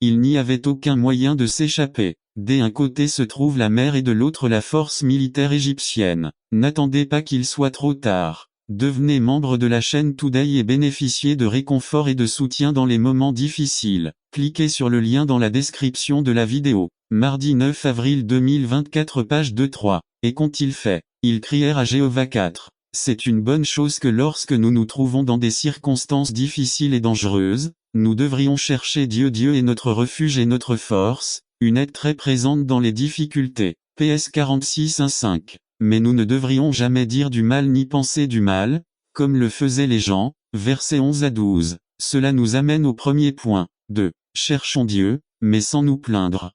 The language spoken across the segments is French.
Il n'y avait aucun moyen de s'échapper. D'un côté se trouve la mer et de l'autre la force militaire égyptienne. N'attendez pas qu'il soit trop tard. Devenez membre de la chaîne Today et bénéficiez de réconfort et de soutien dans les moments difficiles. Cliquez sur le lien dans la description de la vidéo. Mardi 9 avril 2024 page 2-3. Et qu'ont-ils fait? Ils crièrent à Jéhovah 4. C'est une bonne chose que lorsque nous nous trouvons dans des circonstances difficiles et dangereuses, nous devrions chercher Dieu. Dieu est notre refuge et notre force, une aide très présente dans les difficultés. PS 46-1-5. Mais nous ne devrions jamais dire du mal ni penser du mal, comme le faisaient les gens. Versets 11 à 12. Cela nous amène au premier point. 2. Cherchons Dieu, mais sans nous plaindre.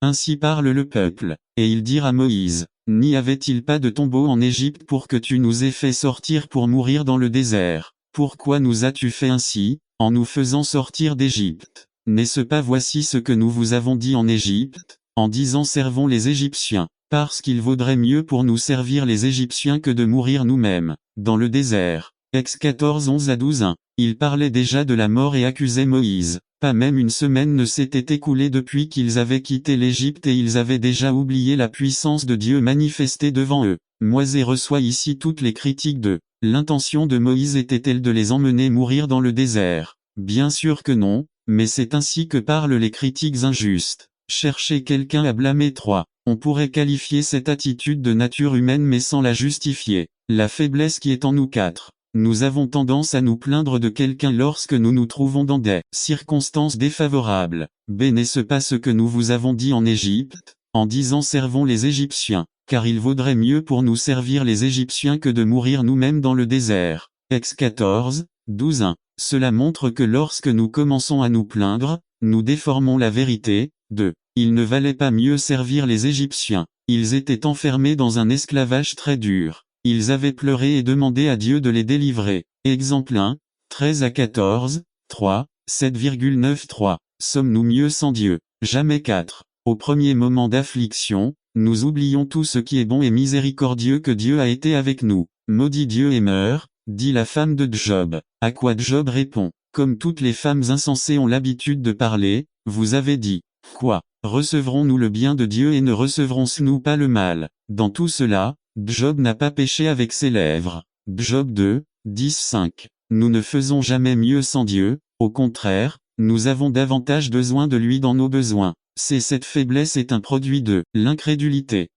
Ainsi parle le peuple. Et ils dirent à Moïse, n'y avait-il pas de tombeau en Égypte pour que tu nous aies fait sortir pour mourir dans le désert? Pourquoi nous as-tu fait ainsi, en nous faisant sortir d'Égypte? N'est-ce pas voici ce que nous vous avons dit en Égypte, en disant servons les Égyptiens, parce qu'il vaudrait mieux pour nous servir les Égyptiens que de mourir nous-mêmes, dans le désert. Ex 14 11 à 12 1. Ils parlaient déjà de la mort et accusaient Moïse. Pas même une semaine ne s'était écoulée depuis qu'ils avaient quitté l'Égypte et ils avaient déjà oublié la puissance de Dieu manifestée devant eux. Moïse reçoit ici toutes les critiques de. L'intention de Moïse était-elle de les emmener mourir dans le désert? Bien sûr que non, mais c'est ainsi que parlent les critiques injustes. Chercher quelqu'un à blâmer 3. On pourrait qualifier cette attitude de nature humaine mais sans la justifier. La faiblesse qui est en nous 4. Nous avons tendance à nous plaindre de quelqu'un lorsque nous nous trouvons dans des circonstances défavorables. N'est-ce pas ce que nous vous avons dit en Égypte, en disant servons les Égyptiens, car il vaudrait mieux pour nous servir les Égyptiens que de mourir nous-mêmes dans le désert. Ex 14, 12 1. Cela montre que lorsque nous commençons à nous plaindre, nous déformons la vérité. 2. Il ne valait pas mieux servir les Égyptiens. Ils étaient enfermés dans un esclavage très dur. Ils avaient pleuré et demandé à Dieu de les délivrer. Exemple 1, 13 à 14, 3, 7,93. Sommes-nous mieux sans Dieu? Jamais 4. Au premier moment d'affliction, nous oublions tout ce qui est bon et miséricordieux que Dieu a été avec nous. Maudit Dieu et meurt, dit la femme de Job. À quoi Job répond, comme toutes les femmes insensées ont l'habitude de parler, vous avez dit, quoi? Recevrons-nous le bien de Dieu et ne recevrons-nous pas le mal? Dans tout cela, Job n'a pas péché avec ses lèvres. Job 2, 10 5. Nous ne faisons jamais mieux sans Dieu, au contraire, nous avons davantage besoin de lui dans nos besoins. Cette faiblesse est un produit de l'incrédulité.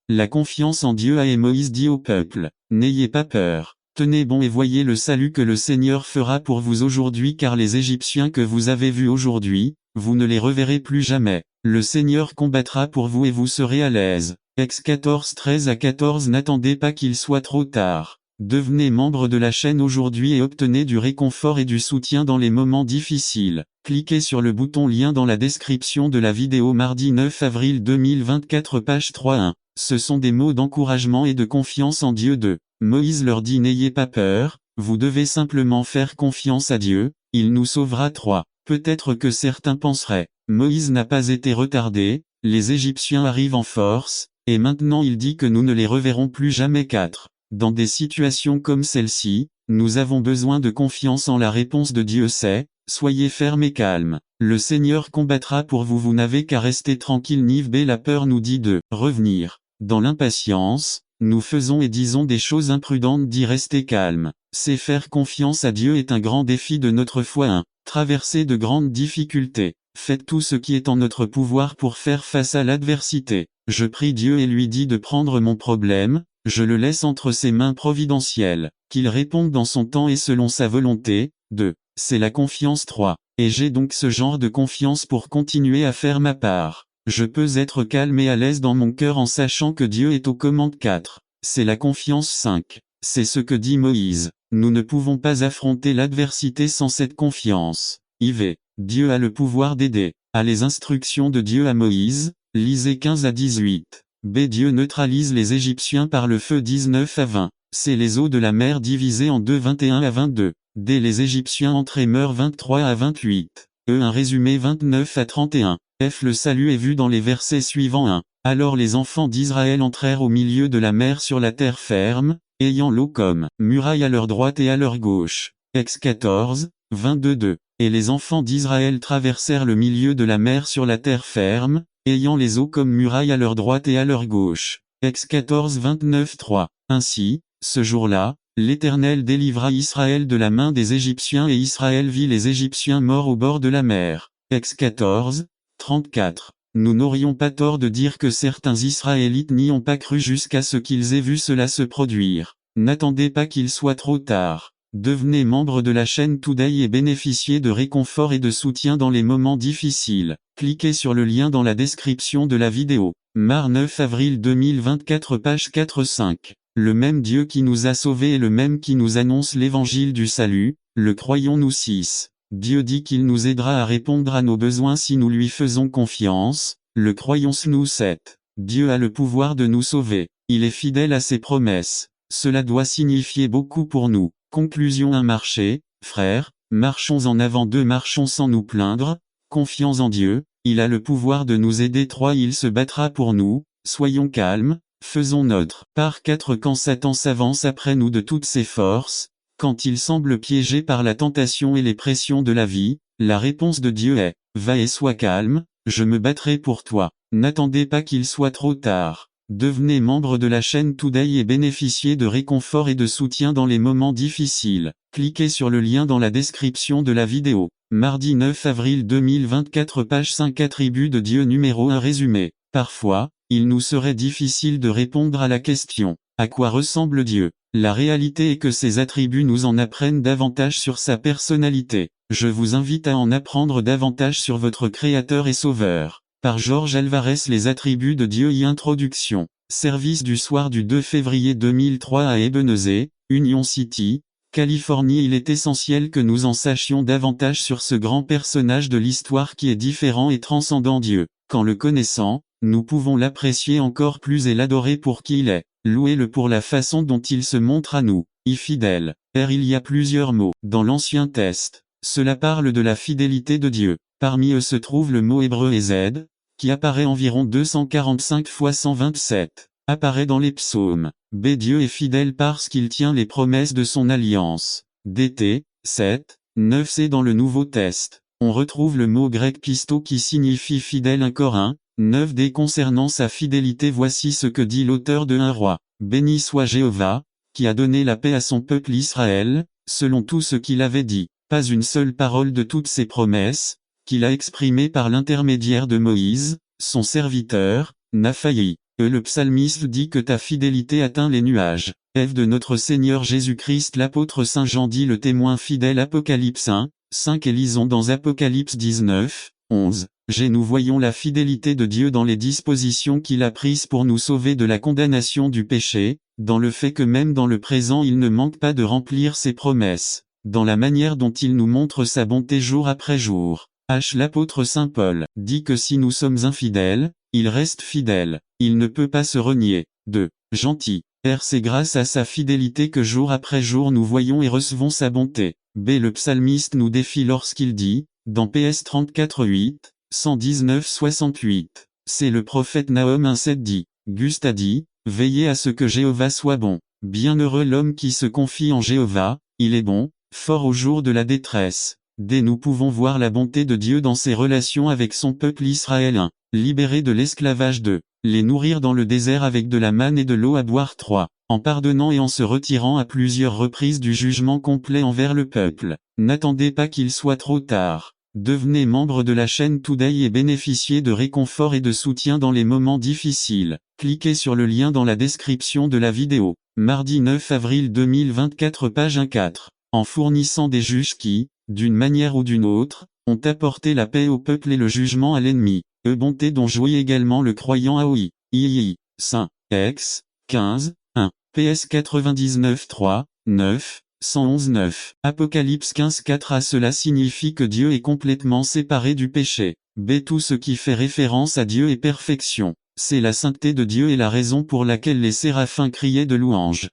La confiance en Dieu a et Moïse dit au peuple, n'ayez pas peur. Tenez bon et voyez le salut que le Seigneur fera pour vous aujourd'hui car les Égyptiens que vous avez vus aujourd'hui, vous ne les reverrez plus jamais. Le Seigneur combattra pour vous et vous serez à l'aise. Ex 14 13 à 14. N'attendez pas qu'il soit trop tard. Devenez membre de la chaîne aujourd'hui et obtenez du réconfort et du soutien dans les moments difficiles. Cliquez sur le bouton lien dans la description de la vidéo mardi 9 avril 2024 page 3.1. Ce sont des mots d'encouragement et de confiance en Dieu de. Moïse leur dit n'ayez pas peur, vous devez simplement faire confiance à Dieu, il nous sauvera 3. Peut-être que certains penseraient, Moïse n'a pas été retardé, les Égyptiens arrivent en force, et maintenant il dit que nous ne les reverrons plus jamais 4. Dans des situations comme celle-ci, nous avons besoin de confiance en la réponse de Dieu soyez ferme et calme. Le Seigneur combattra pour vous, vous n'avez qu'à rester tranquille. Niv B. La peur nous dit de revenir. Dans l'impatience, nous faisons et disons des choses imprudentes. Dit rester calme. C'est faire confiance à Dieu est un grand défi de notre foi. 1. Traverser de grandes difficultés. Faites tout ce qui est en notre pouvoir pour faire face à l'adversité. Je prie Dieu et lui dis de prendre mon problème, je le laisse entre ses mains providentielles, qu'il réponde dans son temps et selon sa volonté. 2. C'est la confiance 3. Et j'ai donc ce genre de confiance pour continuer à faire ma part. Je peux être calme et à l'aise dans mon cœur en sachant que Dieu est aux commandes 4. C'est la confiance 5. C'est ce que dit Moïse. Nous ne pouvons pas affronter l'adversité sans cette confiance. IV. Dieu a le pouvoir d'aider. À les instructions de Dieu à Moïse, lisez 15 à 18. B. Dieu neutralise les Égyptiens par le feu 19 à 20. C. Les eaux de la mer divisées en deux 21 à 22. D. Les Égyptiens entrent et meurent 23 à 28. E. Un résumé 29 à 31. F. Le salut est vu dans les versets suivants 1. Alors les enfants d'Israël entrèrent au milieu de la mer sur la terre ferme, ayant l'eau comme muraille à leur droite et à leur gauche. Ex 14, 22-2. Et les enfants d'Israël traversèrent le milieu de la mer sur la terre ferme, ayant les eaux comme muraille à leur droite et à leur gauche. Ex 14 29-3. Ainsi, ce jour-là, l'Éternel délivra Israël de la main des Égyptiens et Israël vit les Égyptiens morts au bord de la mer. Ex 14 34. Nous n'aurions pas tort de dire que certains Israélites n'y ont pas cru jusqu'à ce qu'ils aient vu cela se produire. N'attendez pas qu'il soit trop tard. Devenez membre de la chaîne Today et bénéficiez de réconfort et de soutien dans les moments difficiles. Cliquez sur le lien dans la description de la vidéo. Mar 9 avril 2024 page 4-5. Le même Dieu qui nous a sauvés est le même qui nous annonce l'évangile du salut, le croyons-nous 6. Dieu dit qu'il nous aidera à répondre à nos besoins si nous lui faisons confiance, le croyons-nous 7. Dieu a le pouvoir de nous sauver, il est fidèle à ses promesses. Cela doit signifier beaucoup pour nous. Conclusion 1. Marchez, frères, marchons en avant 2. Marchons sans nous plaindre, confions en Dieu, il a le pouvoir de nous aider 3. Il se battra pour nous, soyons calmes, faisons notre part 4. Quand Satan s'avance après nous de toutes ses forces, quand il semble piégé par la tentation et les pressions de la vie, la réponse de Dieu est « Va et sois calme, je me battrai pour toi ». N'attendez pas qu'il soit trop tard. Devenez membre de la chaîne Today et bénéficiez de réconfort et de soutien dans les moments difficiles. Cliquez sur le lien dans la description de la vidéo. Mardi 9 avril 2024 page 5 Attributs de Dieu numéro 1 Résumé. Parfois, il nous serait difficile de répondre à la question « À quoi ressemble Dieu ?» La réalité est que ses attributs nous en apprennent davantage sur sa personnalité. Je vous invite à en apprendre davantage sur votre Créateur et Sauveur. Par Georges Alvarez. Les attributs de Dieu y introduction. Service du soir du 2 février 2003 à Ebenezer, Union City, Californie. Il est essentiel que nous en sachions davantage sur ce grand personnage de l'histoire qui est différent et transcendant Dieu. Qu'en le connaissant, nous pouvons l'apprécier encore plus et l'adorer pour qui il est. Louez-le pour la façon dont il se montre à nous. Fidèle. Il y a plusieurs mots dans l'Ancien Testament. Cela parle de la fidélité de Dieu. Parmi eux se trouve le mot hébreu Ezed, qui apparaît environ 245 fois 127. Apparaît dans les psaumes. Dieu est fidèle parce qu'il tient les promesses de son alliance. DT 7, 9. C'est dans le Nouveau Testament. On retrouve le mot grec pisto qui signifie fidèle. 1 Corinthiens 9. Concernant sa fidélité, voici ce que dit l'auteur de 1 Roi. Béni soit Jéhovah, qui a donné la paix à son peuple Israël, selon tout ce qu'il avait dit. Pas une seule parole de toutes ses promesses, qu'il a exprimées par l'intermédiaire de Moïse, son serviteur, n'a failli. Le psalmiste dit que ta fidélité atteint les nuages. Ève de notre Seigneur Jésus-Christ. L'apôtre Saint Jean dit le témoin fidèle. Apocalypse 1, 5. Et lisons dans Apocalypse 19, 11. Nous voyons la fidélité de Dieu dans les dispositions qu'il a prises pour nous sauver de la condamnation du péché, dans le fait que même dans le présent il ne manque pas de remplir ses promesses, dans la manière dont il nous montre sa bonté jour après jour. L'apôtre Saint Paul dit que si nous sommes infidèles, il reste fidèle, il ne peut pas se renier. 2. Gentil. C'est grâce à sa fidélité que jour après jour nous voyons et recevons sa bonté. Le psalmiste nous défie lorsqu'il dit, dans PS 34 8, 119 68. C'est le prophète Nahum 1,7 dit. Gust a dit, veillez à ce que Jéhovah soit bon. Bienheureux l'homme qui se confie en Jéhovah, il est bon, fort au jour de la détresse. Nous pouvons voir la bonté de Dieu dans ses relations avec son peuple israélien. Libérés de l'esclavage 2. Les nourrir dans le désert avec de la manne et de l'eau à boire 3. En pardonnant et en se retirant à plusieurs reprises du jugement complet envers le peuple. N'attendez pas qu'il soit trop tard. Devenez membre de la chaîne Today et bénéficiez de réconfort et de soutien dans les moments difficiles. Cliquez sur le lien dans la description de la vidéo. Mardi 9 avril 2024 page 1-4. En fournissant des juges qui, d'une manière ou d'une autre, ont apporté la paix au peuple et le jugement à l'ennemi. Bonté dont jouit également le croyant Aoi. Saint. Ex. 15. 1. PS 99 3. 9. 111 9. Apocalypse 15 4. À cela signifie que Dieu est complètement séparé du péché. Tout ce qui fait référence à Dieu est perfection. C'est la sainteté de Dieu et la raison pour laquelle les séraphins criaient de louange.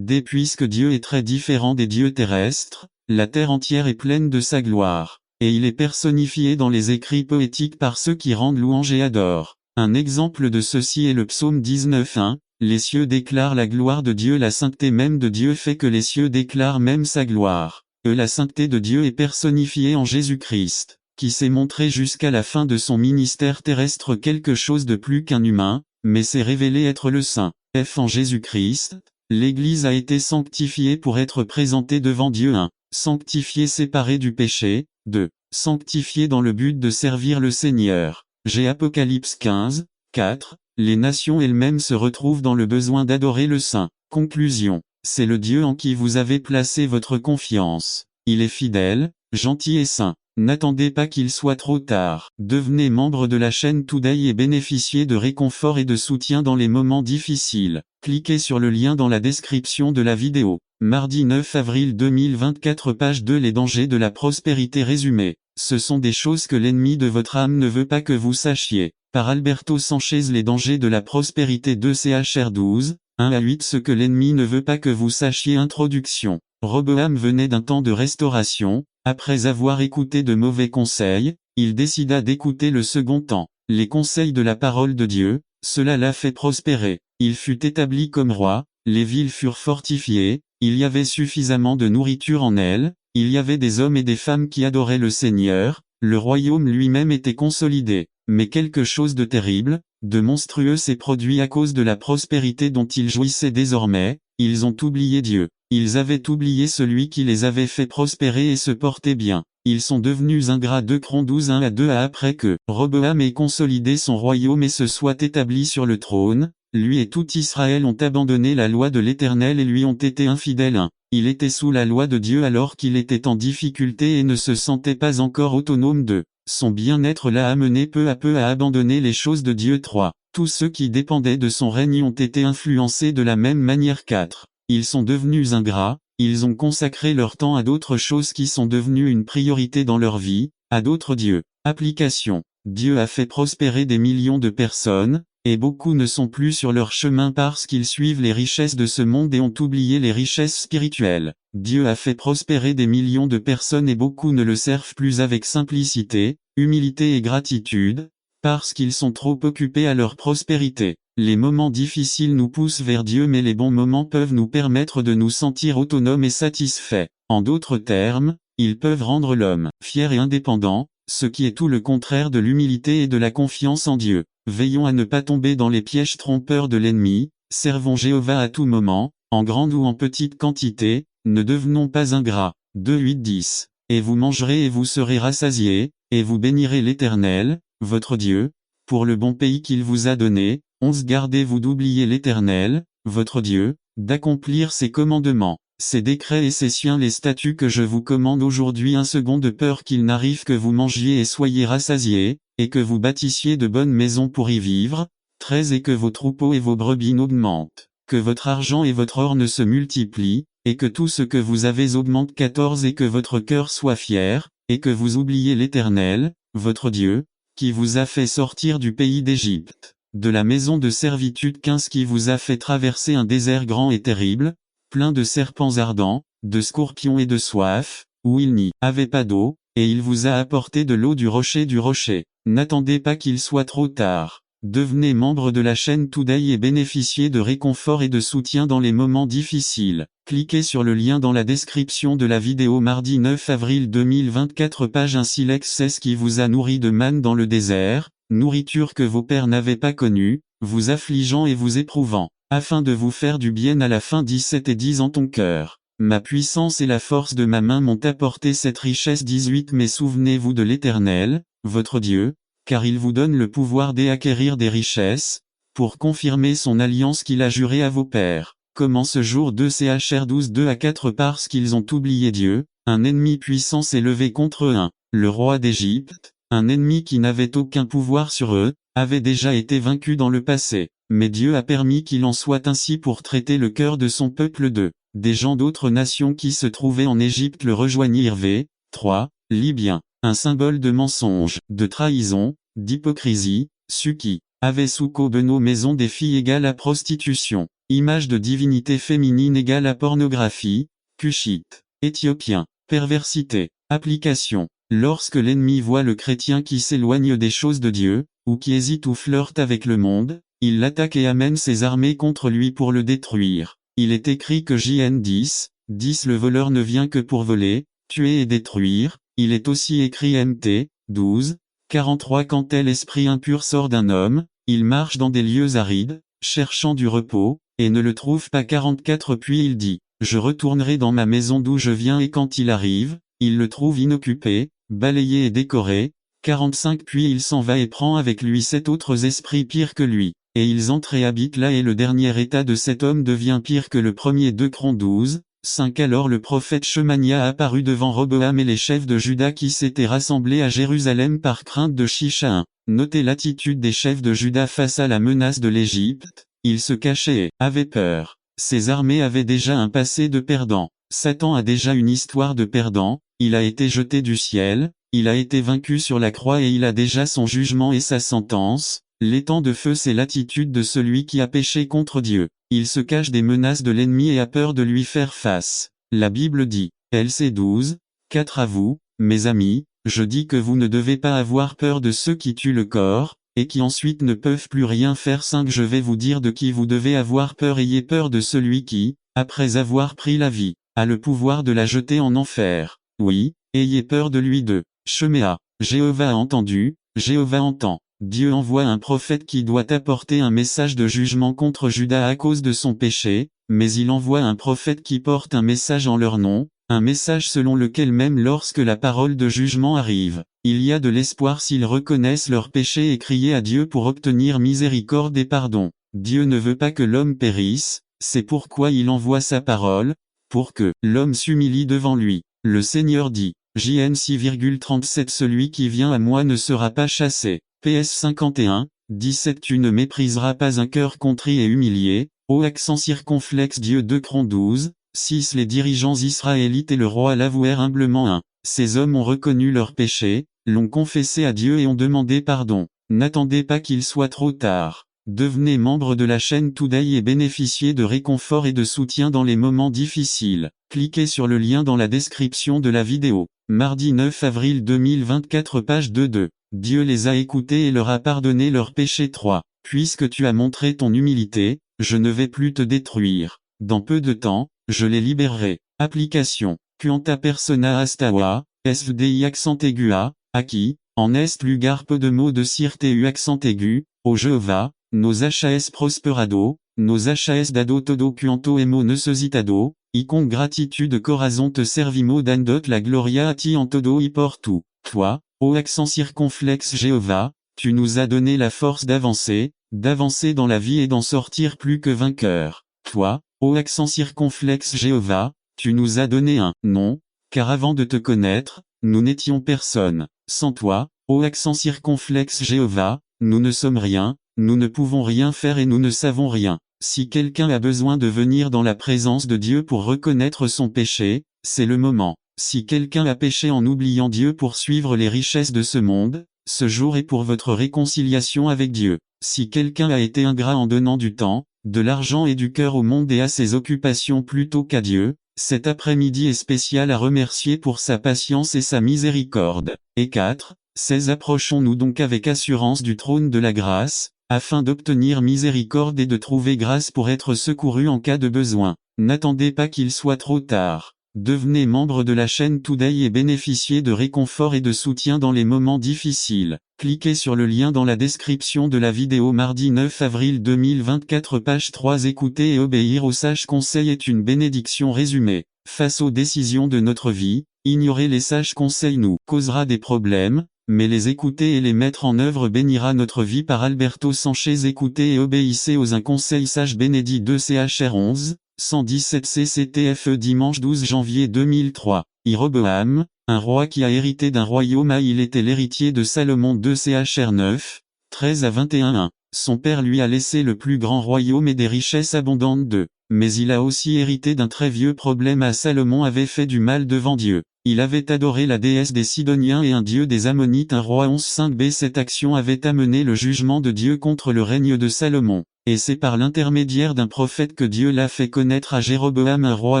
Puisque Dieu est très différent des dieux terrestres, la terre entière est pleine de sa gloire. Et il est personnifié dans les écrits poétiques par ceux qui rendent louange et adorent. Un exemple de ceci est le psaume 19:1. Les cieux déclarent la gloire de Dieu. La sainteté même de Dieu fait que les cieux déclarent même sa gloire. La sainteté de Dieu est personnifiée en Jésus-Christ, qui s'est montré jusqu'à la fin de son ministère terrestre quelque chose de plus qu'un humain, mais s'est révélé être le Saint. En Jésus-Christ, l'Église a été sanctifiée pour être présentée devant Dieu. 1. Sanctifiée séparée du péché. 2. Sanctifiée dans le but de servir le Seigneur. Apocalypse 15, 4. Les nations elles-mêmes se retrouvent dans le besoin d'adorer le Saint. Conclusion. C'est le Dieu en qui vous avez placé votre confiance. Il est fidèle, gentil et saint. N'attendez pas qu'il soit trop tard. Devenez membre de la chaîne Today et bénéficiez de réconfort et de soutien dans les moments difficiles. Cliquez sur le lien dans la description de la vidéo. Mardi 9 avril 2024 page 2 Les dangers de la prospérité résumés. Ce sont des choses que l'ennemi de votre âme ne veut pas que vous sachiez. Par Alberto Sanchez Les dangers de la prospérité 2 CHR 12, 1 à 8 Ce que l'ennemi ne veut pas que vous sachiez. Introduction. Roboam venait d'un temps de restauration. Après avoir écouté de mauvais conseils, il décida d'écouter le second temps. Les conseils de la parole de Dieu, cela l'a fait prospérer. Il fut établi comme roi, les villes furent fortifiées, il y avait suffisamment de nourriture en elles, il y avait des hommes et des femmes qui adoraient le Seigneur, le royaume lui-même était consolidé. Mais quelque chose de terrible, de monstrueux s'est produit à cause de la prospérité dont ils jouissaient désormais, ils ont oublié Dieu. Ils avaient oublié celui qui les avait fait prospérer et se porter bien. Ils sont devenus ingrats. 2 Chrons 12 1 à 2 à Après que Roboam ait consolidé son royaume et se soit établi sur le trône, lui et tout Israël ont abandonné la loi de l'Éternel et lui ont été infidèles. 1. Il était sous la loi de Dieu alors qu'il était en difficulté et ne se sentait pas encore autonome. 2. Son bien-être l'a amené peu à peu à abandonner les choses de Dieu. 3. Tous ceux qui dépendaient de son règne ont été influencés de la même manière. 4. Ils sont devenus ingrats, ils ont consacré leur temps à d'autres choses qui sont devenues une priorité dans leur vie, à d'autres dieux. Application. Dieu a fait prospérer des millions de personnes, et beaucoup ne sont plus sur leur chemin parce qu'ils suivent les richesses de ce monde et ont oublié les richesses spirituelles. Dieu a fait prospérer des millions de personnes et beaucoup ne le servent plus avec simplicité, humilité et gratitude, parce qu'ils sont trop occupés à leur prospérité. Les moments difficiles nous poussent vers Dieu mais les bons moments peuvent nous permettre de nous sentir autonomes et satisfaits. En d'autres termes, ils peuvent rendre l'homme fier et indépendant, ce qui est tout le contraire de l'humilité et de la confiance en Dieu. Veillons à ne pas tomber dans les pièges trompeurs de l'ennemi, servons Jéhovah à tout moment, en grande ou en petite quantité, ne devenons pas ingrats. 2 8 10. Et vous mangerez et vous serez rassasiés, et vous bénirez l'Éternel, votre Dieu, pour le bon pays qu'il vous a donné. 11 Gardez-vous d'oublier l'Éternel, votre Dieu, d'accomplir ses commandements, ses décrets et ses siens les statuts que je vous commande aujourd'hui. 1 Second de peur qu'il n'arrive que vous mangiez et soyez rassasiés, et que vous bâtissiez de bonnes maisons pour y vivre. 13 Et que vos troupeaux et vos brebis n'augmentent, que votre argent et votre or ne se multiplient, et que tout ce que vous avez augmente. 14 Et que votre cœur soit fier, et que vous oubliez l'Éternel, votre Dieu, qui vous a fait sortir du pays d'Égypte, de la maison de servitude. 15 Qui vous a fait traverser un désert grand et terrible, plein de serpents ardents, de scorpions et de soif, où il n'y avait pas d'eau, et il vous a apporté de l'eau du rocher. N'attendez pas qu'il soit trop tard. Devenez membre de la chaîne Today et bénéficiez de réconfort et de soutien dans les moments difficiles. Cliquez sur le lien dans la description de la vidéo. Mardi 9 avril 2024 page 1 Silex 16 Qui vous a nourri de manne dans le désert, nourriture que vos pères n'avaient pas connue, vous affligeant et vous éprouvant, afin de vous faire du bien. À la fin 17 Et dis en ton cœur, ma puissance et la force de ma main m'ont apporté cette richesse. 18 Mais souvenez-vous de l'Éternel, votre Dieu, car il vous donne le pouvoir d'acquérir des richesses, pour confirmer son alliance qu'il a jurée à vos pères. Comment ce jour 2 CHR 12 2 à 4 Parce qu'ils ont oublié Dieu, un ennemi puissant s'est levé contre eux. 1. Le roi d'Égypte, un ennemi qui n'avait aucun pouvoir sur eux, avait déjà été vaincu dans le passé, mais Dieu a permis qu'il en soit ainsi pour traiter le cœur de son peuple. 2. Des gens d'autres nations qui se trouvaient en Égypte le rejoignirent. 3. Libyens, un symbole de mensonge, de trahison, d'hypocrisie, Suki, avait Souko Beno maison des filles égale à prostitution, image de divinité féminine égale à pornographie, Cushite, Éthiopien, perversité, application. Lorsque l'ennemi voit le chrétien qui s'éloigne des choses de Dieu, ou qui hésite ou flirte avec le monde, il l'attaque et amène ses armées contre lui pour le détruire. Il est écrit que JN 10, 10 Le voleur ne vient que pour voler, tuer et détruire. Il est aussi écrit Mt. 12, 43 quand tel esprit impur sort d'un homme, il marche dans des lieux arides, cherchant du repos, et ne le trouve pas 44 puis il dit, je retournerai dans ma maison d'où je viens et quand il arrive, il le trouve inoccupé, balayé et décoré, 45 puis il s'en va et prend avec lui 7 autres esprits pires que lui, et ils entrent et habitent là et le dernier état de cet homme devient pire que le premier 2 Cron 12, 5 Alors le prophète Shemania apparut devant Roboam et les chefs de Juda qui s'étaient rassemblés à Jérusalem par crainte de Shisha. Notez l'attitude des chefs de Juda face à la menace de l'Égypte, ils se cachaient et avaient peur. Ces armées avaient déjà un passé de perdants. Satan a déjà une histoire de perdant, il a été jeté du ciel, il a été vaincu sur la croix et il a déjà son jugement et sa sentence. L'étang de feu c'est l'attitude de celui qui a péché contre Dieu. Il se cache des menaces de l'ennemi et a peur de lui faire face. La Bible dit, LC 12, 4 à vous, mes amis, je dis que vous ne devez pas avoir peur de ceux qui tuent le corps, et qui ensuite ne peuvent plus rien faire. 5 Je vais vous dire de qui vous devez avoir peur. Ayez peur de celui qui, après avoir pris la vie, a le pouvoir de la jeter en enfer. Oui, ayez peur de lui. De Sheméa. Jéhovah a entendu, Jéhovah entend. Dieu envoie un prophète qui doit apporter un message de jugement contre Juda à cause de son péché, mais il envoie un prophète qui porte un message en leur nom, un message selon lequel même lorsque la parole de jugement arrive, il y a de l'espoir s'ils reconnaissent leur péché et crient à Dieu pour obtenir miséricorde et pardon. Dieu ne veut pas que l'homme périsse, c'est pourquoi il envoie sa parole, pour que l'homme s'humilie devant lui. Le Seigneur dit, JN 6,37 Celui qui vient à moi ne sera pas chassé. PS 51, 17 Tu ne mépriseras pas un cœur contrit et humilié, ô accent circonflexe Dieu 2 Cron 12, 6 Les dirigeants israélites et le roi l'avouèrent humblement 1. Ces hommes ont reconnu leur péché, l'ont confessé à Dieu et ont demandé pardon. N'attendez pas qu'il soit trop tard. Devenez membre de la chaîne Today et bénéficiez de réconfort et de soutien dans les moments difficiles. Cliquez sur le lien dans la description de la vidéo. Mardi 9 avril 2024 page 2. Dieu les a écoutés et leur a pardonné leurs péchés. 3. Puisque tu as montré ton humilité, je ne vais plus te détruire. Dans peu de temps, je les libérerai. Application. Quanta persona astawa, SVDI accent aigu A, qui, en est lugar peu de mots de cirte u accent aigu, au Jéhovah, nos HAS prosperado, nos HAS dado todo quanto emo necesitado, icon gratitude corazon te servimo dandot la gloria a ti en todo y portu. Toi, ô accent circonflexe Jéhovah, tu nous as donné la force d'avancer dans la vie et d'en sortir plus que vainqueur. Toi, ô accent circonflexe Jéhovah, tu nous as donné un nom, car avant de te connaître, nous n'étions personne. Sans toi, ô accent circonflexe Jéhovah, nous ne sommes rien, nous ne pouvons rien faire et nous ne savons rien. Si quelqu'un a besoin de venir dans la présence de Dieu pour reconnaître son péché, c'est le moment. Si quelqu'un a péché en oubliant Dieu pour suivre les richesses de ce monde, ce jour est pour votre réconciliation avec Dieu. Si quelqu'un a été ingrat en donnant du temps, de l'argent et du cœur au monde et à ses occupations plutôt qu'à Dieu, cet après-midi est spécial à remercier pour sa patience et sa miséricorde. Et 4. 16 Approchons-nous donc avec assurance du trône de la grâce, afin d'obtenir miséricorde et de trouver grâce pour être secouru en cas de besoin. N'attendez pas qu'il soit trop tard. Devenez membre de la chaîne Today et bénéficiez de réconfort et de soutien dans les moments difficiles. Cliquez sur le lien dans la description de la vidéo. Mardi 9 avril 2024 page 3 Écouter et obéir aux sages conseils est une bénédiction. Résumé. Face aux décisions de notre vie, ignorer les sages conseils nous causera des problèmes, mais les écouter et les mettre en œuvre bénira notre vie. Par Alberto Sanchez. Écoutez et obéissez aux un conseil sage. Bénédit 2 CHR 11, 117 CCTFE dimanche 12 janvier 2003. Jéroboam, un roi qui a hérité d'un royaume. Il était l'héritier de Salomon 2 CHR 9, 13 à 21. Son père lui a laissé le plus grand royaume et des richesses abondantes. Mais il a aussi hérité d'un très vieux problème. Salomon avait fait du mal devant Dieu. Il avait adoré la déesse des Sidoniens et un dieu des Ammonites. 1 Roi 11:5b. Cette action avait amené le jugement de Dieu contre le règne de Salomon. Et c'est par l'intermédiaire d'un prophète que Dieu l'a fait connaître à Jéroboam. 1 Roi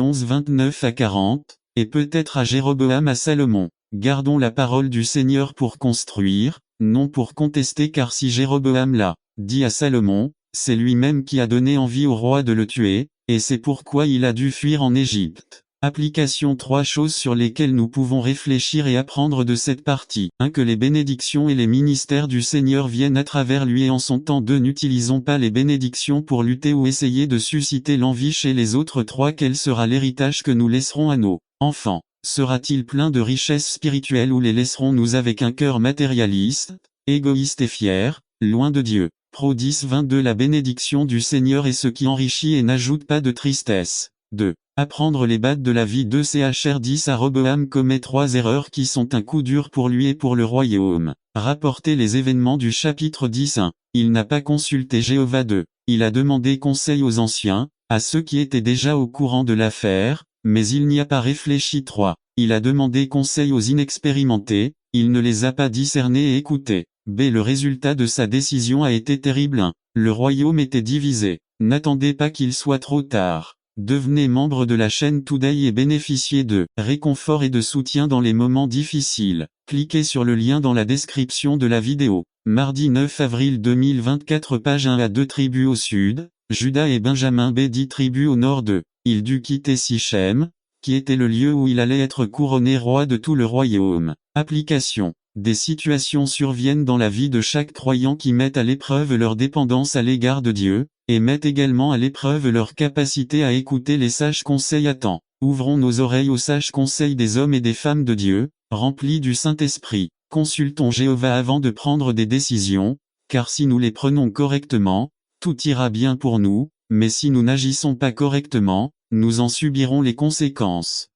11:29 à 40, et peut-être à Jéroboam à Salomon. Gardons la parole du Seigneur pour construire, non pour contester, car si Jéroboam l'a dit à Salomon, c'est lui-même qui a donné envie au roi de le tuer, et c'est pourquoi il a dû fuir en Égypte. Application 3 choses sur lesquelles nous pouvons réfléchir et apprendre de cette partie. 1. Que les bénédictions et les ministères du Seigneur viennent à travers lui et en son temps. 2. N'utilisons pas les bénédictions pour lutter ou essayer de susciter l'envie chez les autres. 3. Quel sera l'héritage que nous laisserons à nos enfants? Sera-t-il plein de richesses spirituelles ou les laisserons-nous avec un cœur matérialiste, égoïste et fier, loin de Dieu? Pro 10-22. La bénédiction du Seigneur est ce qui enrichit et n'ajoute pas de tristesse. 2. Apprendre les bases de la vie. 2. Chr 10. Roboam commet 3 erreurs qui sont un coup dur pour lui et pour le royaume. Rapporter les événements du chapitre 10. 1. Il n'a pas consulté Jéhovah. 2. Il a demandé conseil aux anciens, à ceux qui étaient déjà au courant de l'affaire, mais il n'y a pas réfléchi. 3. Il a demandé conseil aux inexpérimentés, il ne les a pas discernés et écoutés. B. Le résultat de sa décision a été terrible. 1. Le royaume était divisé. N'attendez pas qu'il soit trop tard. Devenez membre de la chaîne Today et bénéficiez de réconfort et de soutien dans les moments difficiles. Cliquez sur le lien dans la description de la vidéo. Mardi 9 avril 2024. Page 1 à 2 tribus au sud, Juda et Benjamin. B. 10 tribus au nord. 2. Il dut quitter Sichem, qui était le lieu où il allait être couronné roi de tout le royaume. Application. Des situations surviennent dans la vie de chaque croyant qui mettent à l'épreuve leur dépendance à l'égard de Dieu, et mettent également à l'épreuve leur capacité à écouter les sages conseils à temps. Ouvrons nos oreilles aux sages conseils des hommes et des femmes de Dieu, remplis du Saint-Esprit. Consultons Jéhovah avant de prendre des décisions, car si nous les prenons correctement, tout ira bien pour nous, mais si nous n'agissons pas correctement, nous en subirons les conséquences.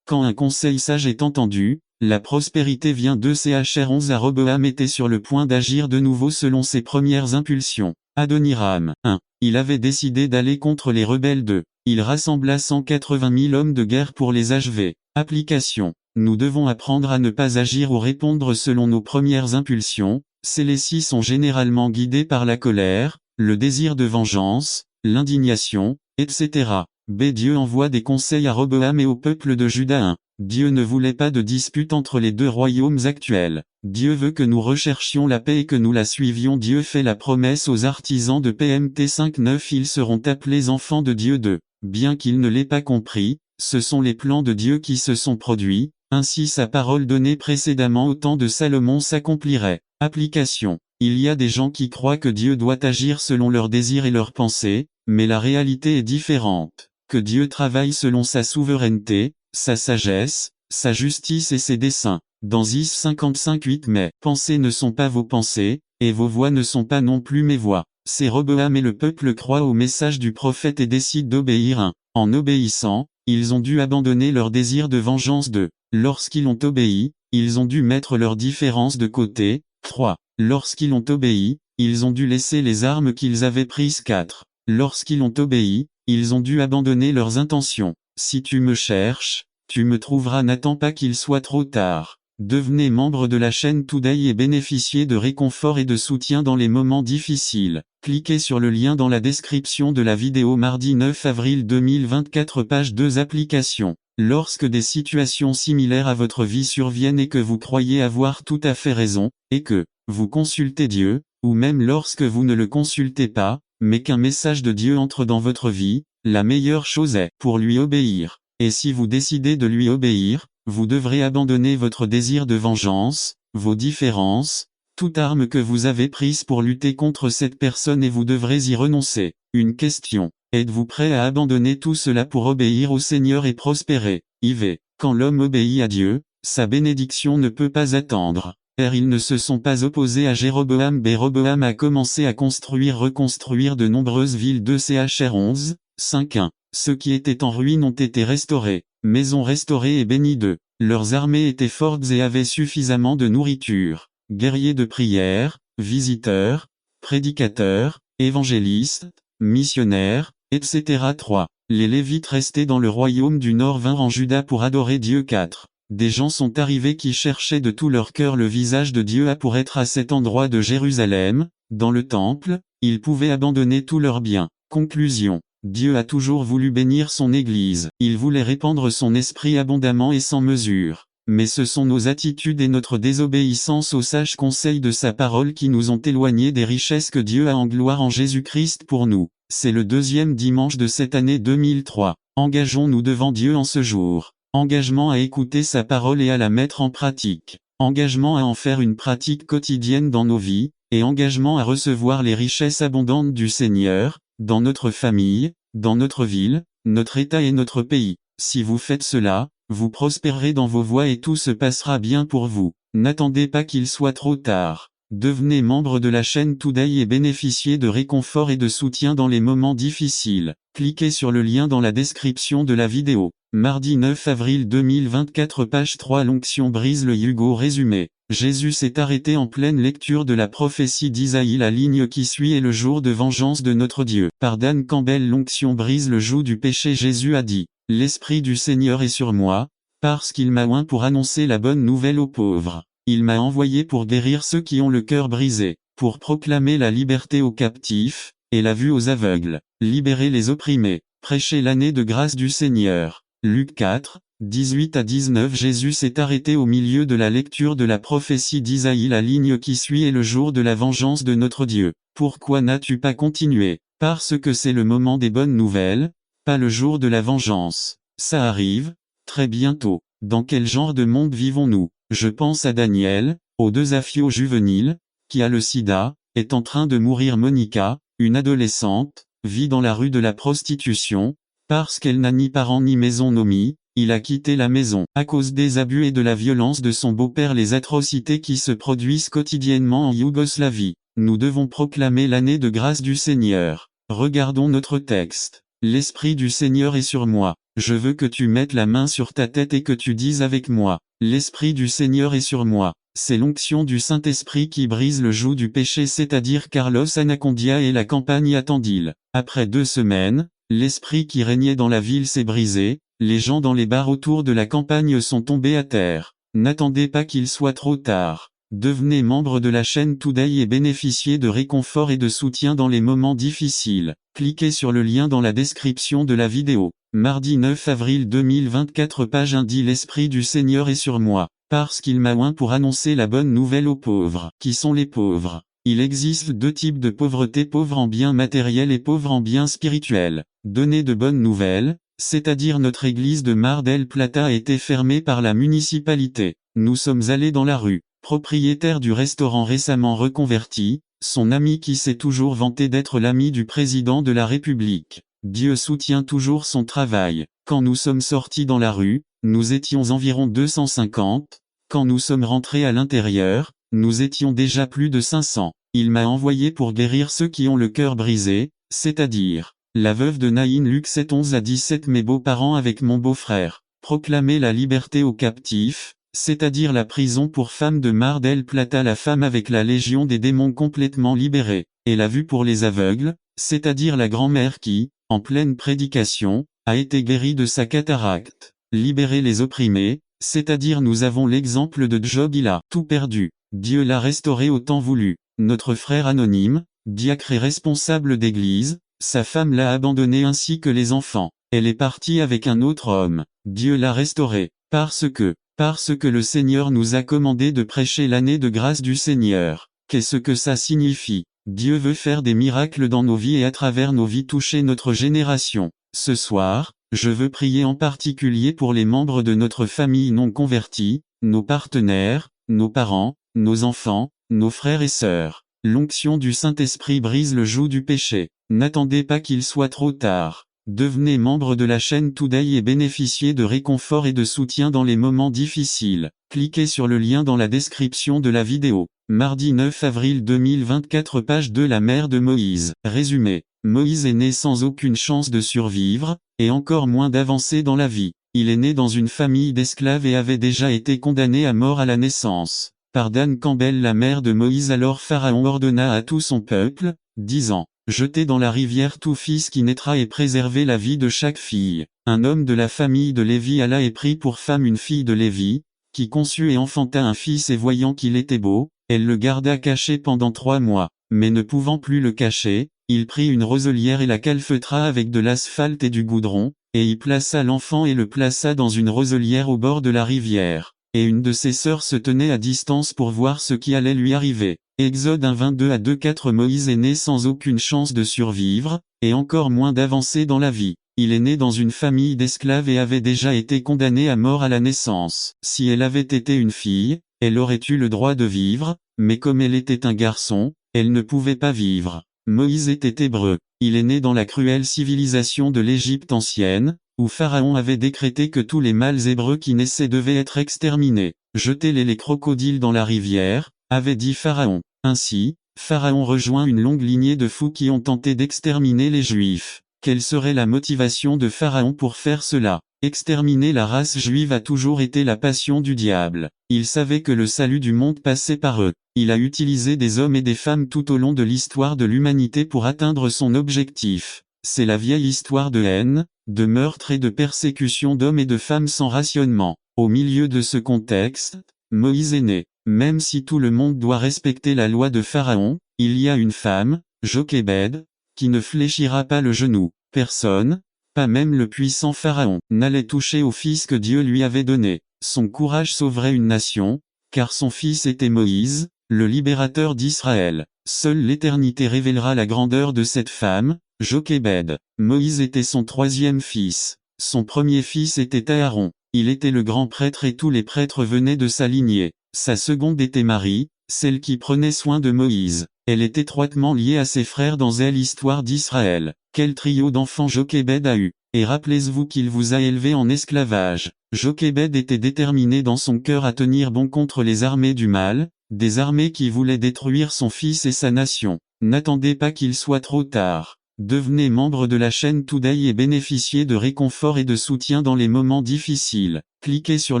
Quand un conseil sage est entendu, la prospérité vient. De Chr 11. Roboam était sur le point d'agir de nouveau selon ses premières impulsions. Adoniram. 1. Il avait décidé d'aller contre les rebelles. 2. Il rassembla 180 000 hommes de guerre pour les achever. Application. Nous devons apprendre à ne pas agir ou répondre selon nos premières impulsions. Celles-ci sont généralement guidées par la colère, le désir de vengeance, l'indignation, etc. B. Dieu envoie des conseils à Roboam et au peuple de Juda. 1. Dieu ne voulait pas de dispute entre les deux royaumes actuels. Dieu veut que nous recherchions la paix et que nous la suivions. Dieu fait la promesse aux artisans de PMT 5-9. Ils seront appelés enfants de Dieu. 2. Bien qu'ils ne l'aient pas compris, ce sont les plans de Dieu qui se sont produits, ainsi sa parole donnée précédemment au temps de Salomon s'accomplirait. Application. Il y a des gens qui croient que Dieu doit agir selon leurs désirs et leurs pensées, mais la réalité est différente. Que Dieu travaille selon sa souveraineté, sa sagesse, sa justice et ses desseins. Dans Is 55:8. Mes pensées ne sont pas vos pensées, et vos voix ne sont pas non plus mes voix. C'est Roboam et le peuple croient au message du prophète et décident d'obéir. 1. En obéissant, ils ont dû abandonner leur désir de vengeance. 2. Lorsqu'ils ont obéi, ils ont dû mettre leurs différences de côté. 3. Lorsqu'ils ont obéi, ils ont dû laisser les armes qu'ils avaient prises. 4. Lorsqu'ils ont obéi, ils ont dû abandonner leurs intentions. Si tu me cherches, tu me trouveras. N'attends pas qu'il soit trop tard. Devenez membre de la chaîne Today et bénéficiez de réconfort et de soutien dans les moments difficiles. Cliquez sur le lien dans la description de la vidéo. Mardi 9 avril 2024. Page 2. Application. Lorsque des situations similaires à votre vie surviennent et que vous croyez avoir tout à fait raison, et que vous consultez Dieu, ou même lorsque vous ne le consultez pas, mais qu'un message de Dieu entre dans votre vie, la meilleure chose est pour lui obéir. Et si vous décidez de lui obéir, vous devrez abandonner votre désir de vengeance, vos différences, toute arme que vous avez prise pour lutter contre cette personne et vous devrez y renoncer. Une question. Êtes-vous prêt à abandonner tout cela pour obéir au Seigneur et prospérer? IV. Quand l'homme obéit à Dieu, sa bénédiction ne peut pas attendre. R. Ils ne se sont pas opposés à Jéroboam. B. Roboam a commencé à reconstruire de nombreuses villes. De Chr 11, 5-1. Ceux qui étaient en ruine ont été restaurés, maisons restaurées et bénies. 2. Leurs armées étaient fortes et avaient suffisamment de nourriture. Guerriers de prière, visiteurs, prédicateurs, évangélistes, missionnaires, etc. 3. Les Lévites restés dans le royaume du nord vinrent en Juda pour adorer Dieu. 4. Des gens sont arrivés qui cherchaient de tout leur cœur le visage de Dieu. Pour être à cet endroit de Jérusalem, dans le temple, ils pouvaient abandonner tous leurs biens. Conclusion. Dieu a toujours voulu bénir son Église. Il voulait répandre son esprit abondamment et sans mesure. Mais ce sont nos attitudes et notre désobéissance aux sages conseils de sa parole qui nous ont éloignés des richesses que Dieu a en gloire en Jésus-Christ pour nous. C'est le deuxième dimanche de cette année 2003. Engageons-nous devant Dieu en ce jour. Engagement à écouter sa parole et à la mettre en pratique. Engagement à en faire une pratique quotidienne dans nos vies, et engagement à recevoir les richesses abondantes du Seigneur, dans notre famille, dans notre ville, notre État et notre pays. Si vous faites cela, vous prospérerez dans vos voies et tout se passera bien pour vous. N'attendez pas qu'il soit trop tard. Devenez membre de la chaîne Today et bénéficiez de réconfort et de soutien dans les moments difficiles. Cliquez sur le lien dans la description de la vidéo. Mardi 9 avril 2024 page 3 L'onction brise le yugo résumé. Jésus s'est arrêté en pleine lecture de la prophétie d'Isaïe. La ligne qui suit est le jour de vengeance de notre Dieu. Par Dan Campbell. L'onction brise le joug du péché. Jésus a dit, « L'Esprit du Seigneur est sur moi, parce qu'il m'a oint pour annoncer la bonne nouvelle aux pauvres. Il m'a envoyé pour guérir ceux qui ont le cœur brisé, pour proclamer la liberté aux captifs, et la vue aux aveugles, libérer les opprimés, prêcher l'année de grâce du Seigneur. » Luc 4, 18-19. Jésus s'est arrêté au milieu de la lecture de la prophétie d'Isaïe. La ligne qui suit est le jour de la vengeance de notre Dieu. Pourquoi n'as-tu pas continué? Parce que c'est le moment des bonnes nouvelles, pas le jour de la vengeance. Ça arrive, très bientôt. Dans quel genre de monde vivons-nous? Je pense à Daniel, aux deux Afio juvéniles, qui a le sida, est en train de mourir. Monica, une adolescente, vit dans la rue de la prostitution, parce qu'elle n'a ni parents ni maison. Nomi, il a quitté la maison. À cause des abus et de la violence de son beau-père. Les atrocités qui se produisent quotidiennement en Yougoslavie. Nous devons proclamer l'année de grâce du Seigneur. Regardons notre texte. L'Esprit du Seigneur est sur moi. Je veux que tu mettes la main sur ta tête et que tu dises avec moi. L'Esprit du Seigneur est sur moi. C'est l'onction du Saint-Esprit qui brise le joug du péché, c'est-à-dire Carlos Anacondia et la campagne Attendil. Après 2 semaines, l'esprit qui régnait dans la ville s'est brisé, les gens dans les bars autour de la campagne sont tombés à terre. N'attendez pas qu'il soit trop tard. Devenez membre de la chaîne Today et bénéficiez de réconfort et de soutien dans les moments difficiles. Cliquez sur le lien dans la description de la vidéo. Mardi 9 avril 2024 page 1 dit l'Esprit du Seigneur est sur moi, parce qu'il m'a oint pour annoncer la bonne nouvelle aux pauvres. Qui sont les pauvres? Il existe 2 types de pauvreté, pauvres en biens matériels et pauvres en biens spirituels. Donner de bonnes nouvelles, c'est-à-dire notre église de Mar del Plata a été fermée par la municipalité. Nous sommes allés dans la rue. Propriétaire du restaurant récemment reconverti, son ami qui s'est toujours vanté d'être l'ami du président de la République. Dieu soutient toujours son travail. Quand nous sommes sortis dans la rue, nous étions environ 250. Quand nous sommes rentrés à l'intérieur, nous étions déjà plus de 500. Il m'a envoyé pour guérir ceux qui ont le cœur brisé, c'est-à-dire la veuve de Naïn. Luc 7 11-17. Mes beaux-parents avec mon beau-frère. Proclamer la liberté aux captifs, c'est-à-dire la prison pour femmes de Mar del Plata, la femme avec la légion des démons complètement libérée, et la vue pour les aveugles, c'est-à-dire la grand-mère qui, en pleine prédication, a été guérie de sa cataracte. Libérer les opprimés, c'est-à-dire nous avons l'exemple de Job, il a tout perdu. Dieu l'a restauré au temps voulu. Notre frère anonyme, diacre et responsable d'église, sa femme l'a abandonné ainsi que les enfants. Elle est partie avec un autre homme. Dieu l'a restauré, parce que le Seigneur nous a commandé de prêcher l'année de grâce du Seigneur. Qu'est-ce que ça signifie? Dieu veut faire des miracles dans nos vies et à travers nos vies toucher notre génération. Ce soir, je veux prier en particulier pour les membres de notre famille non convertis, nos partenaires, nos parents, nos enfants, nos frères et sœurs. L'onction du Saint-Esprit brise le joug du péché. N'attendez pas qu'il soit trop tard. Devenez membre de la chaîne Today et bénéficiez de réconfort et de soutien dans les moments difficiles. Cliquez sur le lien dans la description de la vidéo. Mardi 9 avril 2024 page 2 La mère de Moïse. Résumé. Moïse est né sans aucune chance de survivre, et encore moins d'avancer dans la vie. Il est né dans une famille d'esclaves et avait déjà été condamné à mort à la naissance. Par Dan Campbell. La mère de Moïse. Alors Pharaon ordonna à tout son peuple, disant: jetez dans la rivière tout fils qui naîtra et préservez la vie de chaque fille. Un homme de la famille de Lévi alla et prit pour femme une fille de Lévi, qui conçut et enfanta un fils, et voyant qu'il était beau, elle le garda caché pendant 3 mois. Mais ne pouvant plus le cacher, il prit une roselière et la calfeutra avec de l'asphalte et du goudron, et y plaça l'enfant et le plaça dans une roselière au bord de la rivière. Et une de ses sœurs se tenait à distance pour voir ce qui allait lui arriver. Exode 1 22 à 2-4 Moïse est né sans aucune chance de survivre, et encore moins d'avancer dans la vie. Il est né dans une famille d'esclaves et avait déjà été condamné à mort à la naissance. Si elle avait été une fille, elle aurait eu le droit de vivre, mais comme elle était un garçon, elle ne pouvait pas vivre. Moïse était hébreu. Il est né dans la cruelle civilisation de l'Égypte ancienne, où Pharaon avait décrété que tous les mâles hébreux qui naissaient devaient être exterminés. Jetez-les crocodiles dans la rivière, avait dit Pharaon. Ainsi, Pharaon rejoint une longue lignée de fous qui ont tenté d'exterminer les Juifs. Quelle serait la motivation de Pharaon pour faire cela? Exterminer la race juive a toujours été la passion du diable. Il savait que le salut du monde passait par eux. Il a utilisé des hommes et des femmes tout au long de l'histoire de l'humanité pour atteindre son objectif. C'est la vieille histoire de haine, de meurtre et de persécution d'hommes et de femmes sans rationnement. Au milieu de ce contexte, Moïse est né. Même si tout le monde doit respecter la loi de Pharaon, il y a une femme, Jochébed, qui ne fléchira pas le genou. Personne, pas même le puissant Pharaon, n'allait toucher au fils que Dieu lui avait donné. Son courage sauverait une nation, car son fils était Moïse, le libérateur d'Israël. Seule l'éternité révélera la grandeur de cette femme, Jochébed. Moïse était son troisième fils. Son premier fils était Aaron. Il était le grand prêtre et tous les prêtres venaient de sa lignée. Sa seconde était Marie, celle qui prenait soin de Moïse. Elle est étroitement liée à ses frères dans l'histoire d'Israël. Quel trio d'enfants Jochébed a eu. Et rappelez-vous qu'il vous a élevé en esclavage. Jochébed était déterminé dans son cœur à tenir bon contre les armées du mal, des armées qui voulaient détruire son fils et sa nation. N'attendez pas qu'il soit trop tard. Devenez membre de la chaîne Today et bénéficiez de réconfort et de soutien dans les moments difficiles. Cliquez sur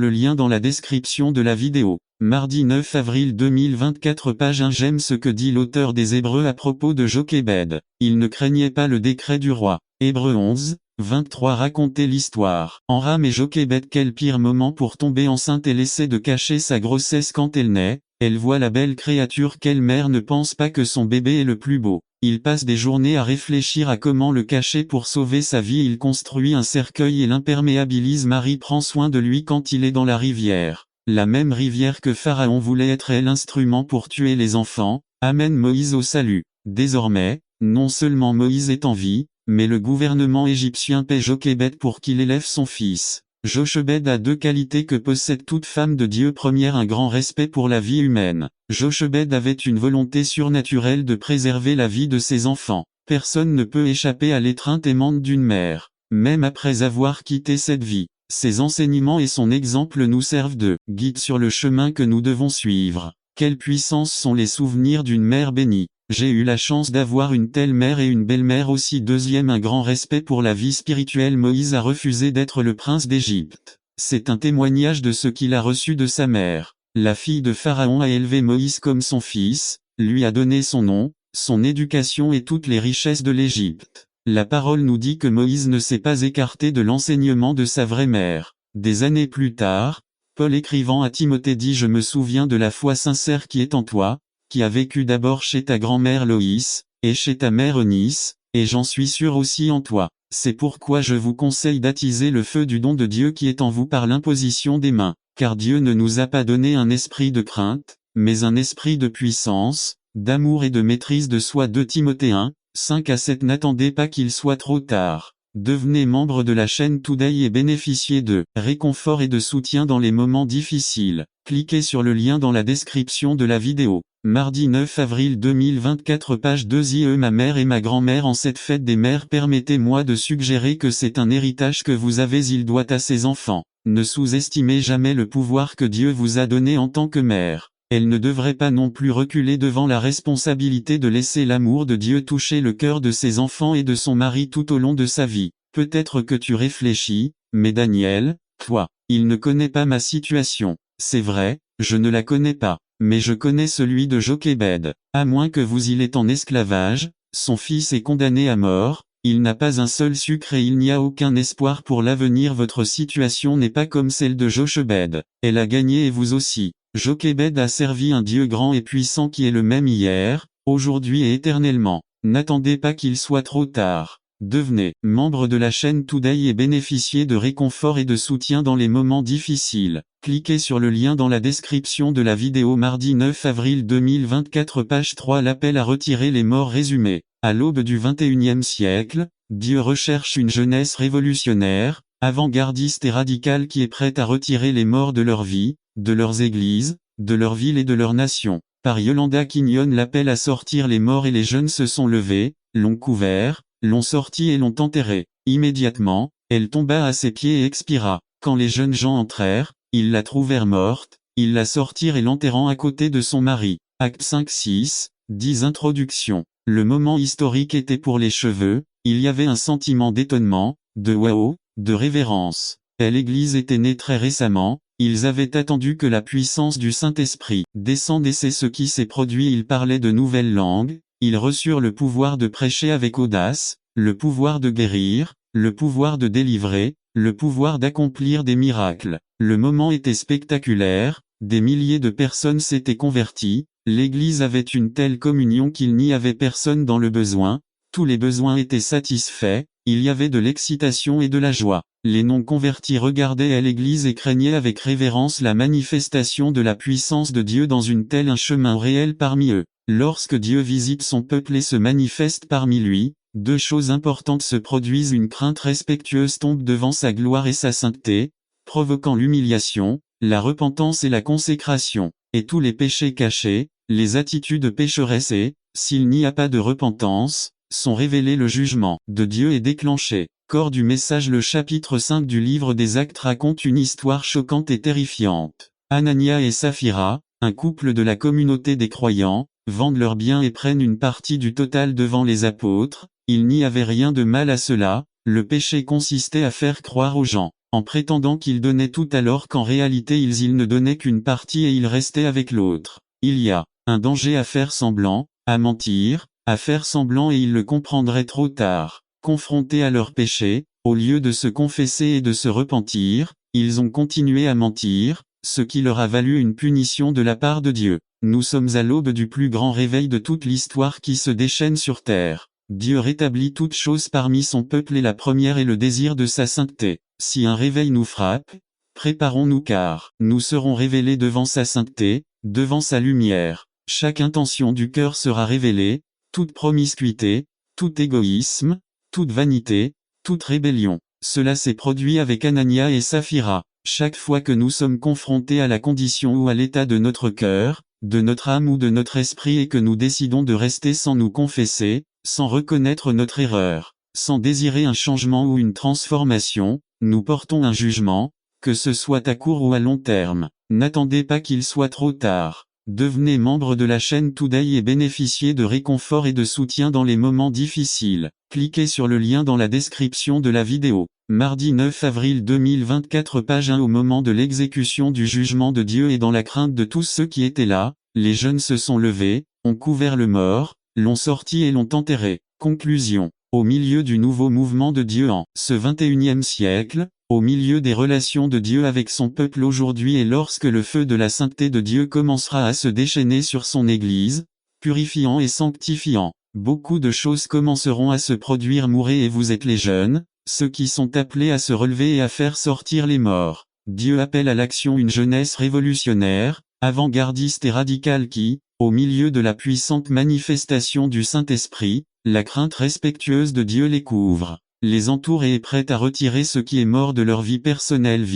le lien dans la description de la vidéo. Mardi 9 avril 2024 page 1 J'aime ce que dit l'auteur des Hébreux à propos de Jochébed. Il ne craignait pas le décret du roi. Hébreux 11, 23 Racontez l'histoire. Amram et Jochébed quel pire moment pour tomber enceinte et essaie de cacher sa grossesse quand elle naît. Elle voit la belle créature quelle mère ne pense pas que son bébé est le plus beau. Il passe des journées à réfléchir à comment le cacher pour sauver sa vie. Il construit un cercueil et l'imperméabilise. Marie prend soin de lui quand il est dans la rivière. La même rivière que Pharaon voulait être l'instrument pour tuer les enfants, amène Moïse au salut. Désormais, non seulement Moïse est en vie, mais le gouvernement égyptien paie Jochébed pour qu'il élève son fils. Jochébed a deux qualités que possède toute femme de Dieu. Première, un grand respect pour la vie humaine. Jochébed avait une volonté surnaturelle de préserver la vie de ses enfants. Personne ne peut échapper à l'étreinte aimante d'une mère, même après avoir quitté cette vie. Ses enseignements et son exemple nous servent de guide sur le chemin que nous devons suivre. Quelle puissance sont les souvenirs d'une mère bénie. J'ai eu la chance d'avoir une telle mère et une belle-mère aussi. Deuxième, un grand respect pour la vie spirituelle. Moïse a refusé d'être le prince d'Égypte. C'est un témoignage de ce qu'il a reçu de sa mère. La fille de Pharaon a élevé Moïse comme son fils, lui a donné son nom, son éducation et toutes les richesses de l'Égypte. La parole nous dit que Moïse ne s'est pas écarté de l'enseignement de sa vraie mère. Des années plus tard, Paul écrivant à Timothée dit « Je me souviens de la foi sincère qui est en toi, qui a vécu d'abord chez ta grand-mère Loïs, et chez ta mère Eunice, et j'en suis sûr aussi en toi. C'est pourquoi je vous conseille d'attiser le feu du don de Dieu qui est en vous par l'imposition des mains, car Dieu ne nous a pas donné un esprit de crainte, mais un esprit de puissance, d'amour et de maîtrise de soi. 2 Timothée 1, 5 à 7 N'attendez pas qu'il soit trop tard. Devenez membre de la chaîne Today et bénéficiez de réconfort et de soutien dans les moments difficiles. Cliquez sur le lien dans la description de la vidéo. Mardi 9 avril 2024 page 2 IE Ma mère et ma grand-mère en cette fête des mères. Permettez-moi de suggérer que c'est un héritage que vous avez. Il doit à ses enfants. Ne sous-estimez jamais le pouvoir que Dieu vous a donné en tant que mère. Elle ne devrait pas non plus reculer devant la responsabilité de laisser l'amour de Dieu toucher le cœur de ses enfants et de son mari tout au long de sa vie. Peut-être que tu réfléchis, mais Daniel, toi, il ne connaît pas ma situation. C'est vrai, je ne la connais pas, mais je connais celui de Jochébed. À moins que vous il est en esclavage, son fils est condamné à mort, il n'a pas un seul sucre et il n'y a aucun espoir pour l'avenir. Votre situation n'est pas comme celle de Jochébed. Elle a gagné et vous aussi. Jochébed a servi un Dieu grand et puissant qui est le même hier, aujourd'hui et éternellement. N'attendez pas qu'il soit trop tard. Devenez membre de la chaîne Today et bénéficiez de réconfort et de soutien dans les moments difficiles. Cliquez sur le lien dans la description de la vidéo. Mardi 9 avril 2024, page 3. L'appel à retirer les morts résumé. À l'aube du XXIe siècle, Dieu recherche une jeunesse révolutionnaire, avant-gardiste et radicale qui est prête à retirer les morts de leur vie, de leurs églises, de leur ville et de leur nation. Par Yolanda Quignon. L'appel à sortir les morts et les jeunes se sont levés, l'ont couvert, l'ont sorti et l'ont enterré. Immédiatement, elle tomba à ses pieds et expira. Quand les jeunes gens entrèrent, ils la trouvèrent morte, ils la sortirent et l'enterrant à côté de son mari. Acte 5-6, 10. Introduction. Le moment historique était pour les cheveux, il y avait un sentiment d'étonnement, de waouh, de révérence. L'Église était née très récemment, ils avaient attendu que la puissance du Saint-Esprit descende et c'est ce qui s'est produit. Ils parlaient de nouvelles langues, ils reçurent le pouvoir de prêcher avec audace, le pouvoir de guérir, le pouvoir de délivrer, le pouvoir d'accomplir des miracles. Le moment était spectaculaire, des milliers de personnes s'étaient converties, l'Église avait une telle communion qu'il n'y avait personne dans le besoin, tous les besoins étaient satisfaits, il y avait de l'excitation et de la joie. Les non-convertis regardaient à l'Église et craignaient avec révérence la manifestation de la puissance de Dieu dans une telle un chemin réel parmi eux. Lorsque Dieu visite son peuple et se manifeste parmi lui, deux choses importantes se produisent. Une crainte respectueuse tombe devant sa gloire et sa sainteté, provoquant l'humiliation, la repentance et la consécration. Et tous les péchés cachés, les attitudes pécheresses et, s'il n'y a pas de repentance, sont révélés. Le jugement de Dieu est déclenché. Corps du message. Le chapitre 5 du livre des Actes raconte une histoire choquante et terrifiante. Anania et Saphira, un couple de la communauté des croyants, vendent leurs biens et prennent une partie du total devant les apôtres. Il n'y avait rien de mal à cela, le péché consistait à faire croire aux gens, en prétendant qu'ils donnaient tout alors qu'en réalité ils ne donnaient qu'une partie et ils restaient avec l'autre. Il y a un danger à faire semblant, à mentir, à faire semblant et ils le comprendraient trop tard. Confrontés à leur péché, au lieu de se confesser et de se repentir, ils ont continué à mentir, ce qui leur a valu une punition de la part de Dieu. Nous sommes à l'aube du plus grand réveil de toute l'histoire qui se déchaîne sur terre. Dieu rétablit toutes choses parmi son peuple et la première est le désir de sa sainteté. Si un réveil nous frappe, préparons-nous car nous serons révélés devant sa sainteté, devant sa lumière. Chaque intention du cœur sera révélée, toute promiscuité, tout égoïsme, toute vanité, toute rébellion. Cela s'est produit avec Anania et Saphira. Chaque fois que nous sommes confrontés à la condition ou à l'état de notre cœur, de notre âme ou de notre esprit et que nous décidons de rester sans nous confesser, sans reconnaître notre erreur, sans désirer un changement ou une transformation, nous portons un jugement, que ce soit à court ou à long terme. N'attendez pas qu'il soit trop tard. Devenez membre de la chaîne Today et bénéficiez de réconfort et de soutien dans les moments difficiles. Cliquez sur le lien dans la description de la vidéo. Mardi 9 avril 2024, page 1. Au moment de l'exécution du jugement de Dieu et dans la crainte de tous ceux qui étaient là, les jeunes se sont levés, ont couvert le mort, l'ont sorti et l'ont enterré. Conclusion. Au milieu du nouveau mouvement de Dieu en ce XXIe siècle, au milieu des relations de Dieu avec son peuple aujourd'hui et lorsque le feu de la sainteté de Dieu commencera à se déchaîner sur son Église, purifiant et sanctifiant, beaucoup de choses commenceront à se produire. Mourez et vous êtes les jeunes, ceux qui sont appelés à se relever et à faire sortir les morts. Dieu appelle à l'action une jeunesse révolutionnaire, avant-gardiste et radicale qui, au milieu de la puissante manifestation du Saint-Esprit, la crainte respectueuse de Dieu les couvre, les entoure et est prête à retirer ce qui est mort de leur vie personnelle,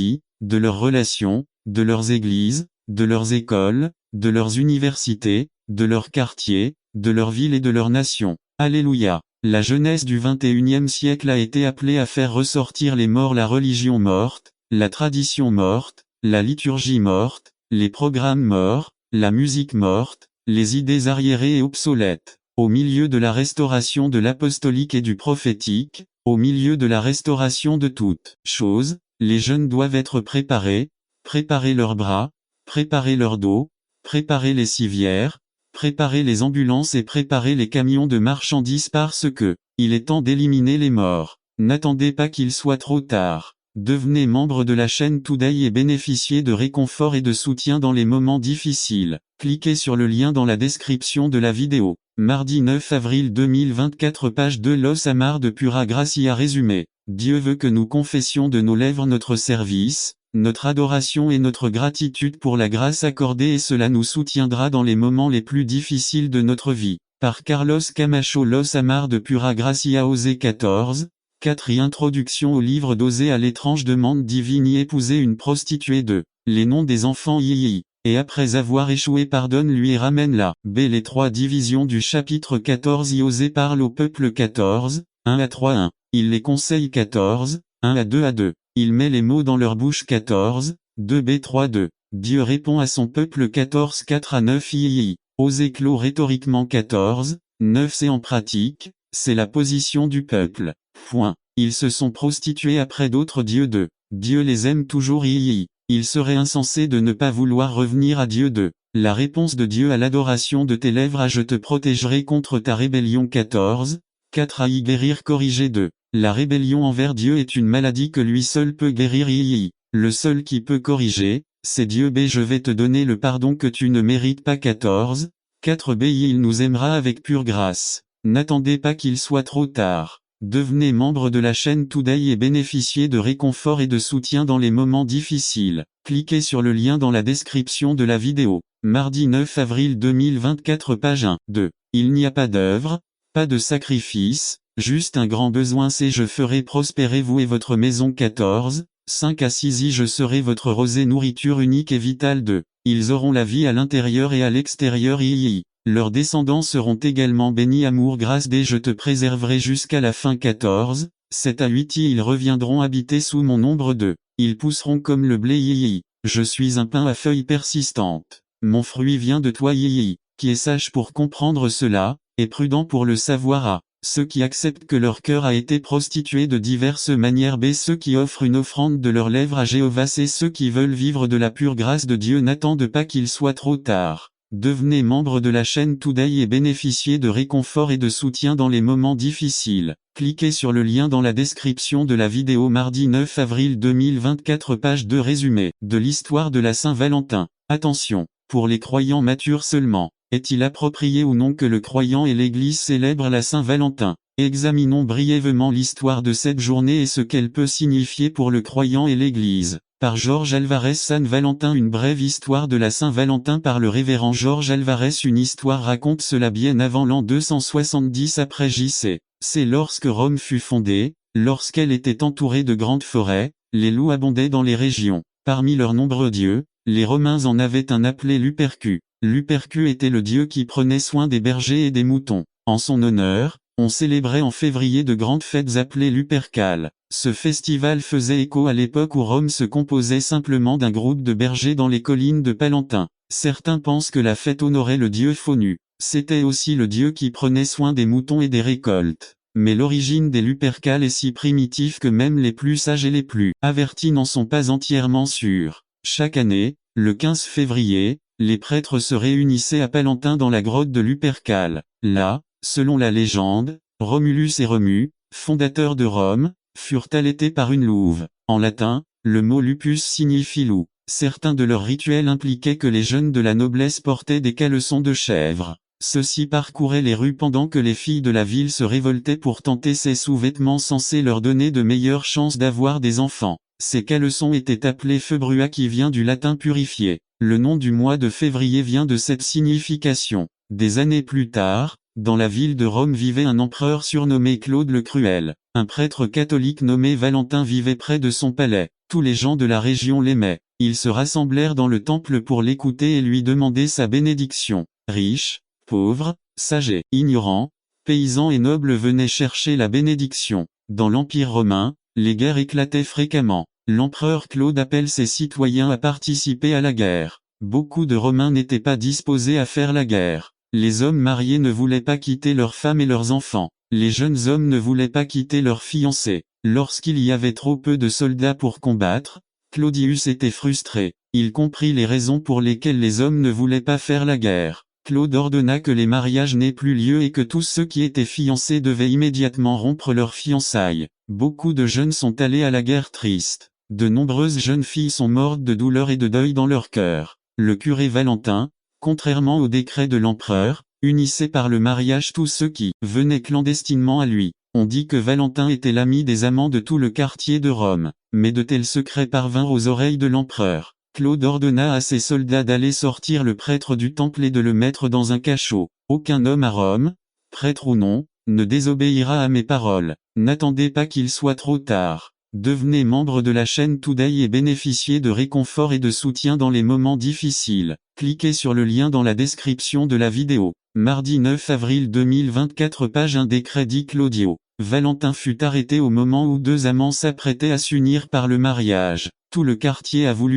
de leurs relations, de leurs églises, de leurs écoles, de leurs universités, de leurs quartiers, de leur ville et de leur nation. Alléluia. La jeunesse du XXIe siècle a été appelée à faire ressortir les morts, la religion morte, la tradition morte, la liturgie morte, les programmes morts, la musique morte, les idées arriérées et obsolètes. Au milieu de la restauration de l'apostolique et du prophétique, au milieu de la restauration de toutes choses, les jeunes doivent être préparés, préparer leurs bras, préparer leur dos, préparer les civières, préparer les ambulances et préparer les camions de marchandises parce que, il est temps d'éliminer les morts. N'attendez pas qu'il soit trop tard. Devenez membre de la chaîne Today et bénéficiez de réconfort et de soutien dans les moments difficiles. Cliquez sur le lien dans la description de la vidéo. Mardi 9 avril 2024 page 2 Los Amars de Pura Gracia résumé. Dieu veut que nous confessions de nos lèvres notre service, notre adoration et notre gratitude pour la grâce accordée et cela nous soutiendra dans les moments les plus difficiles de notre vie. Par Carlos Camacho Los Amars de Pura Gracia Osée 14. 4. Introduction au livre d'Osée à l'étrange demande divine y épouser une prostituée de les noms des enfants y. Et après avoir échoué pardonne-lui et ramène-la. B. Les 3 divisions du chapitre 14 y Osée parle au peuple 14, 1 à 3 1. Il les conseille 14, 1 à 2 à 2. Il met les mots dans leur bouche 14, 2 B 3 2. Dieu répond à son peuple 14 4 à 9 y. Osée clôt rhétoriquement 14, 9 c'est en pratique, c'est la position du peuple. Point. Ils se sont prostitués après d'autres dieux de. Dieu les aime toujours y. Il serait insensé de ne pas vouloir revenir à Dieu de. La réponse de Dieu à l'adoration de tes lèvres à je te protégerai contre ta rébellion 14, 4 à y guérir corriger de. La rébellion envers Dieu est une maladie que lui seul peut guérir y. Le seul qui peut corriger, c'est Dieu B. Je vais te donner le pardon que tu ne mérites pas 14, 4 B. Il nous aimera avec pure grâce. N'attendez pas qu'il soit trop tard. Devenez membre de la chaîne Today et bénéficiez de réconfort et de soutien dans les moments difficiles. Cliquez sur le lien dans la description de la vidéo. Mardi 9 avril 2024 page 1, 2. Il n'y a pas d'œuvre, pas de sacrifice, juste un grand besoin c'est je ferai prospérer vous et votre maison 14, 5 à 6 y je serai votre rosée nourriture unique et vitale 2. Ils auront la vie à l'intérieur et à l'extérieur y. Leurs descendants seront également bénis amour grâce des je te préserverai jusqu'à la fin 14, 7 à 8 ils reviendront habiter sous mon ombre 2. Ils pousseront comme le blé y. Je suis un pain à feuilles persistantes. Mon fruit vient de toi y. Qui est sage pour comprendre cela, et prudent pour le savoir a. Ceux qui acceptent que leur cœur a été prostitué de diverses manières b. Ceux qui offrent une offrande de leurs lèvres à Jéhovah c'est ceux qui veulent vivre de la pure grâce de Dieu n'attendent pas qu'il soit trop tard. Devenez membre de la chaîne Today et bénéficiez de réconfort et de soutien dans les moments difficiles. Cliquez sur le lien dans la description de la vidéo mardi 9 avril 2024 page 2 résumé de l'histoire de la Saint-Valentin. Attention, pour les croyants matures seulement, est-il approprié ou non que le croyant et l'Église célèbrent la Saint-Valentin? Examinons brièvement l'histoire de cette journée et ce qu'elle peut signifier pour le croyant et l'Église. Par Georges Alvarez San Valentin une brève histoire de la Saint-Valentin par le révérend Georges Alvarez une histoire raconte cela bien avant l'an 270 après J.C. C'est lorsque Rome fut fondée, lorsqu'elle était entourée de grandes forêts, les loups abondaient dans les régions. Parmi leurs nombreux dieux, les Romains en avaient un appelé Lupercu. Lupercu était le dieu qui prenait soin des bergers et des moutons. En son honneur, on célébrait en février de grandes fêtes appelées Lupercales. Ce festival faisait écho à l'époque où Rome se composait simplement d'un groupe de bergers dans les collines de Palentin. Certains pensent que la fête honorait le dieu Faunus. C'était aussi le dieu qui prenait soin des moutons et des récoltes. Mais l'origine des Lupercales est si primitive que même les plus sages et les plus avertis n'en sont pas entièrement sûrs. Chaque année, le 15 février, les prêtres se réunissaient à Palentin dans la grotte de Lupercale. Là, selon la légende, Romulus et Remus, fondateurs de Rome, furent allaités par une louve. En latin, le mot lupus signifie loup. Certains de leurs rituels impliquaient que les jeunes de la noblesse portaient des caleçons de chèvre. Ceux-ci parcouraient les rues pendant que les filles de la ville se révoltaient pour tenter ces sous-vêtements censés leur donner de meilleures chances d'avoir des enfants. Ces caleçons étaient appelés februa qui vient du latin purifié. Le nom du mois de février vient de cette signification. Des années plus tard, dans la ville de Rome vivait un empereur surnommé Claude le Cruel. Un prêtre catholique nommé Valentin vivait près de son palais. Tous les gens de la région l'aimaient. Ils se rassemblèrent dans le temple pour l'écouter et lui demander sa bénédiction. Riches, pauvres, sages et ignorants, paysans et nobles venaient chercher la bénédiction. Dans l'Empire romain, les guerres éclataient fréquemment. L'empereur Claude appelle ses citoyens à participer à la guerre. Beaucoup de Romains n'étaient pas disposés à faire la guerre. Les hommes mariés ne voulaient pas quitter leurs femmes et leurs enfants. Les jeunes hommes ne voulaient pas quitter leurs fiancés. Lorsqu'il y avait trop peu de soldats pour combattre, Claudius était frustré. Il comprit les raisons pour lesquelles les hommes ne voulaient pas faire la guerre. Claude ordonna que les mariages n'aient plus lieu et que tous ceux qui étaient fiancés devaient immédiatement rompre leurs fiançailles. Beaucoup de jeunes sont allés à la guerre triste. De nombreuses jeunes filles sont mortes de douleur et de deuil dans leur cœur. Le curé Valentin, contrairement au décret de l'empereur, unissait par le mariage tous ceux qui venaient clandestinement à lui. On dit que Valentin était l'ami des amants de tout le quartier de Rome, mais de tels secrets parvinrent aux oreilles de l'empereur. Claude ordonna à ses soldats d'aller sortir le prêtre du temple et de le mettre dans un cachot. Aucun homme à Rome, prêtre ou non, ne désobéira à mes paroles. N'attendez pas qu'il soit trop tard. Devenez membre de la chaîne Today et bénéficiez de réconfort et de soutien dans les moments difficiles. Cliquez sur le lien dans la description de la vidéo. Mardi 9 avril 2024, page 1, décret dit Claudio. Valentin fut arrêté au moment où deux amants s'apprêtaient à s'unir par le mariage. Tout le quartier a voulu